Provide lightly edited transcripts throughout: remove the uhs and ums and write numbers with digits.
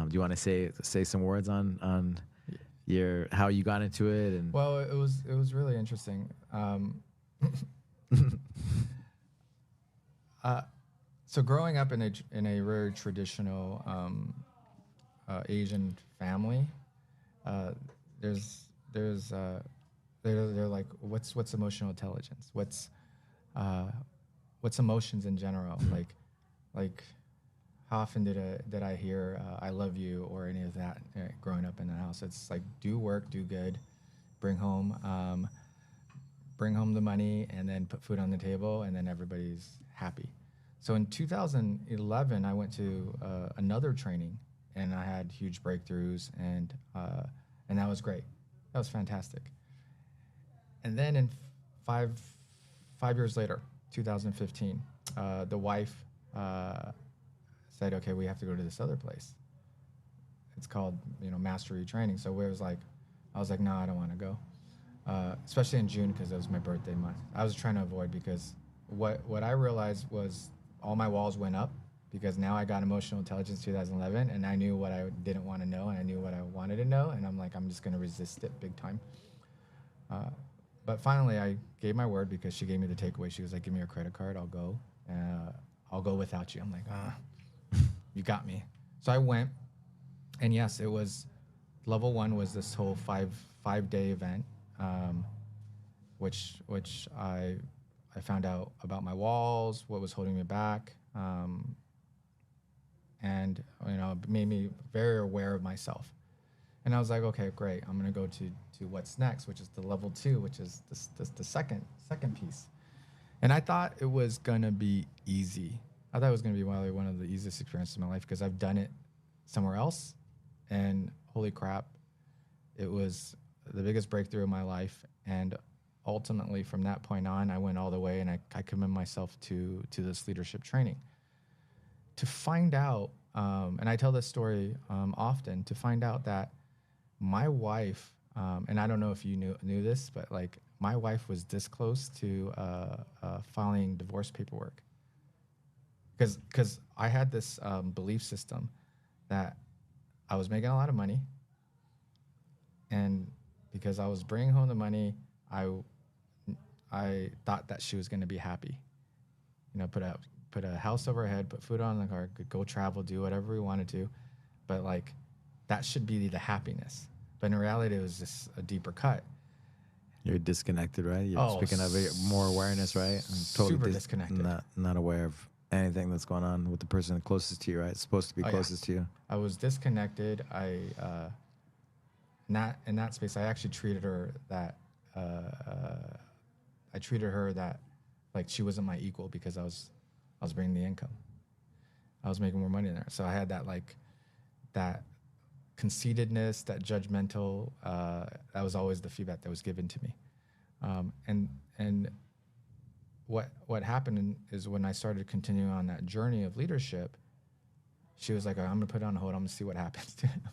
Do you want to say some words on your how you got into it? And Well, it was really interesting. Uh, so growing up in a very traditional Asian family, uh, there's they're like what's emotional intelligence? What's emotions in general? Like how often did I hear I love you or any of that growing up in the house? It's like do work, do good, bring home bring home the money, and then put food on the table, and then everybody's happy. So in 2011, I went to another training, and I had huge breakthroughs, and that was great. That was fantastic. And then in five 5 years later, 2015, the wife said, "Okay, we have to go to this other place. It's called mastery training." So I was like, "No, I don't want to go." Especially in June because it was my birthday month. I was trying to avoid because what I realized was all my walls went up because now I got emotional intelligence 2011 and I knew what I didn't want to know and I knew what I wanted to know, and I'm like, I'm just gonna resist it big time. Uh, but finally I gave my word because she gave me the takeaway. She was like, "Give me your credit card, I'll go. I'll go without you." I'm like, you got me. So I went, and yes, it was level one was this whole five day event, um, which I found out about my walls, what was holding me back, and it made me very aware of myself. And I was like, okay, great. I'm gonna go to what's next, which is the level two, which is the second piece. And I thought it was gonna be easy. I thought it was gonna be probably one of the easiest experiences of my life because I've done it somewhere else, and holy crap, it was the biggest breakthrough of my life. And ultimately, from that point on, I went all the way, and I committed myself to this leadership training to find out. And I tell this story often to find out that my wife, and I don't know if you knew this, but like my wife was this close to filing divorce paperwork because I had this belief system that I was making a lot of money, and because I was bringing home the money, I thought that she was going to be happy. Put a house over her head, put food on the car, could go travel, do whatever we wanted to, but like that should be the happiness. But in reality, it was just a deeper cut. you're disconnected, right? You're speaking of more awareness, right? And Super disconnected. Not aware of anything that's going on with the person closest to you, right? It's supposed to be closest to you. I was disconnected. In that space, I actually treated her that like she wasn't my equal because I was bringing the income. I was making more money there, so I had that conceitedness, that judgmental. That was always the feedback that was given to me, and what happened is when I started continuing on that journey of leadership, she was like, "I'm gonna put it on hold. I'm gonna see what happens to him."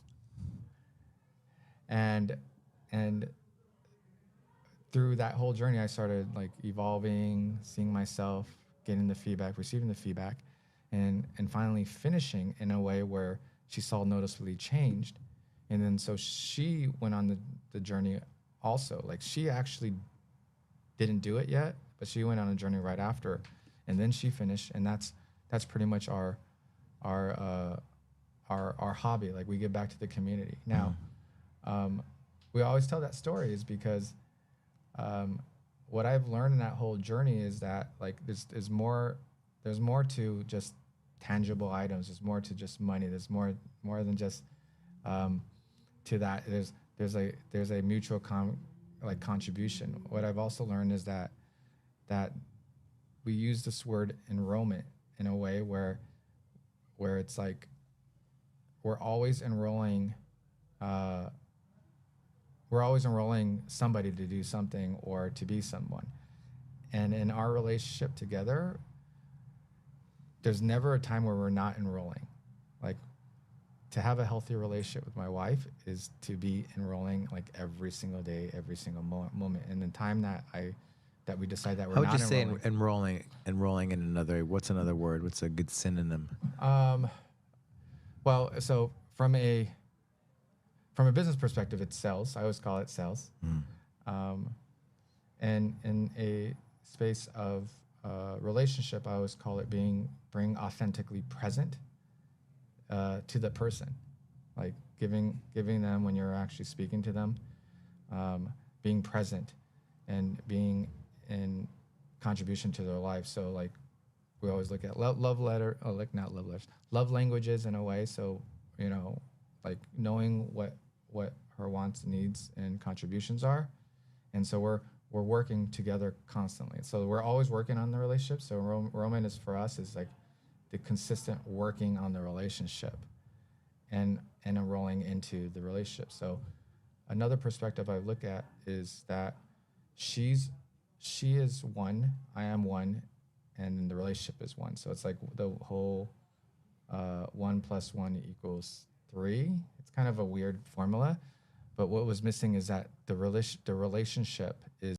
And through that whole journey, I started like evolving, seeing myself, getting the feedback, receiving the feedback, and finally finishing in a way where she saw noticeably changed. And then so she went on the journey also. Like she actually didn't do it yet, but she went on a journey right after, and then she finished. And that's pretty much our hobby. Like we give back to the community now. We always tell that story is because what I've learned in that whole journey is that like there's more to just tangible items. There's more to just money. There's more than just to that. There's a mutual contribution. What I've also learned is that we use this word enrollment in a way where it's like we're always enrolling. We're always enrolling somebody to do something or to be someone. And in our relationship together, there's never a time where we're not enrolling. Like to have a healthy relationship with my wife is to be enrolling like every single day, every single moment. And the time that we decide that we're not enrolling. How would you say enrolling in another, what's another word? What's a good synonym? Well, so from a from a business perspective, it's sales. I always call it sales. Mm. Um, and in a space of relationship, I always call it being authentically present to the person, like giving them when you're actually speaking to them, being present, and being in contribution to their life. So like we always look at love letter, like not love letters, love languages in a way. So you know, like knowing what her wants, needs, and contributions are, and so we're working together constantly. So we're always working on the relationship. So Roman is for us is like the consistent working on the relationship and enrolling into the relationship. So another perspective I look at is that she's she is one, I am one, and then the relationship is one. So it's like the whole 1 + 1 = 3. It's kind of a weird formula, but what was missing is that the relationship is